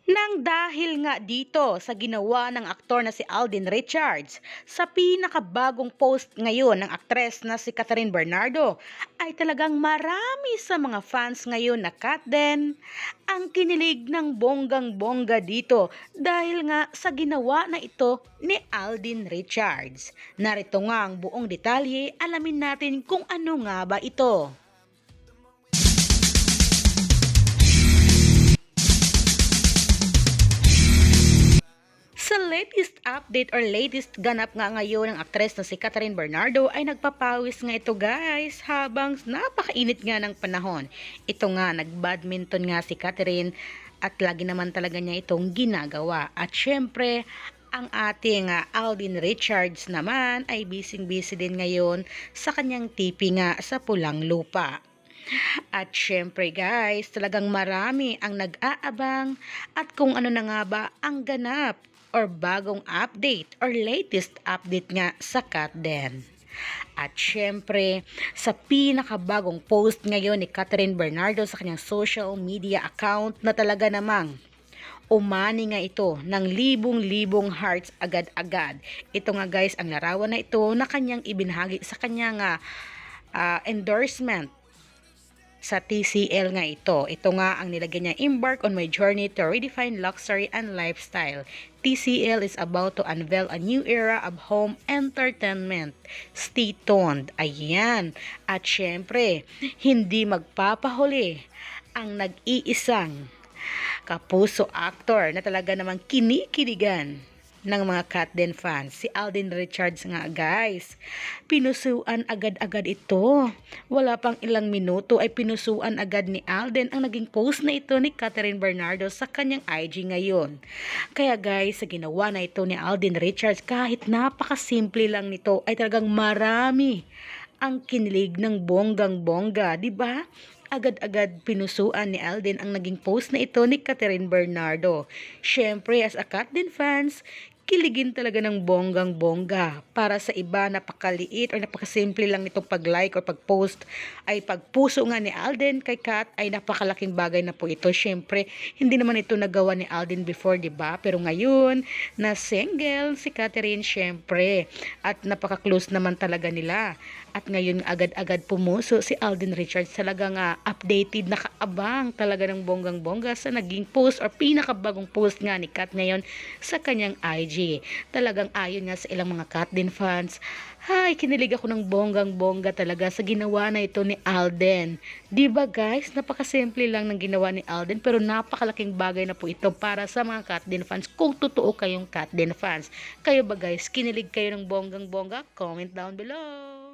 Nang dahil nga dito sa ginawa ng aktor na si Alden Richards sa pinakabagong post ngayon ng aktres na si Catherine Bernardo ay talagang marami sa mga fans ngayon na cut din ang kinilig ng bonggang-bongga dito dahil nga sa ginawa na ito ni Alden Richards. Narito nga ang buong detalye, alamin natin kung ano nga ba ito. Sa latest update or latest ganap nga ngayon ng aktres na si Catherine Bernardo ay nagpapawis nga ito guys habang napakainit nga ng panahon. Ito nga nagbadminton nga si Catherine at lagi naman talaga niya itong ginagawa. At syempre ang ating Alden Richards naman ay busy-busy din ngayon sa kanyang tipi nga sa Pulang Lupa. At syempre guys, talagang marami ang nag-aabang at kung ano na nga ba ang ganap or bagong update or latest update nga sa Katden. At syempre, sa pinakabagong post ngayon ni Catherine Bernardo sa kanyang social media account na talaga namang umani nga ito ng libong-libong hearts agad-agad. Ito nga guys, ang larawan na ito na kanyang ibinahagi sa kanyang endorsement sa TCL nga ito. Ito nga ang nilagay niya, embark on my journey to redefine luxury and lifestyle. TCL is about to unveil a new era of home entertainment. Stay tuned. Ayan. At syempre, hindi magpapahuli ang nag-iisang kapuso actor na talaga namang kinikiligan ng mga Katden fans, si Alden Richards nga guys. Pinusuan agad-agad ito. Wala pang ilang minuto ay pinusuan agad ni Alden ang naging post na ito ni Catherine Bernardo sa kanyang IG ngayon. Kaya guys, sa ginawa na ito ni Alden Richards, kahit napakasimple lang nito ay talagang marami ang kinilig ng bonggang-bongga, di ba? Agad-agad pinusuan ni Alden ang naging post na ito ni Catherine Bernardo. Syempre, as a Katden fans, kiligin talaga ng bonggang-bongga. Para sa iba, napakaliit or napakasimple lang nitong pag-like or pag-post ay pagpuso nga ni Alden kay Kat ay napakalaking bagay na po ito. Syempre, hindi naman ito nagawa ni Alden before, di ba? Pero ngayon, na single si Catherine, syempre, at napaka-close naman talaga nila. At ngayon agad-agad pumuso si Alden Richards, talagang updated, nakaabang talaga ng bonggang-bongga sa naging post or pinakabagong post nga ni Kat ngayon sa kanyang IG. Talagang ayon nga sa ilang mga Katden fans, ay kinilig ako ng bonggang-bongga talaga sa ginawa na ito ni Alden. Diba guys, napakasimple lang ng ginawa ni Alden pero napakalaking bagay na po ito para sa mga Katden fans kung totoo kayong Katden fans. Kayo ba guys, kinilig kayo ng bonggang-bongga? Comment down below.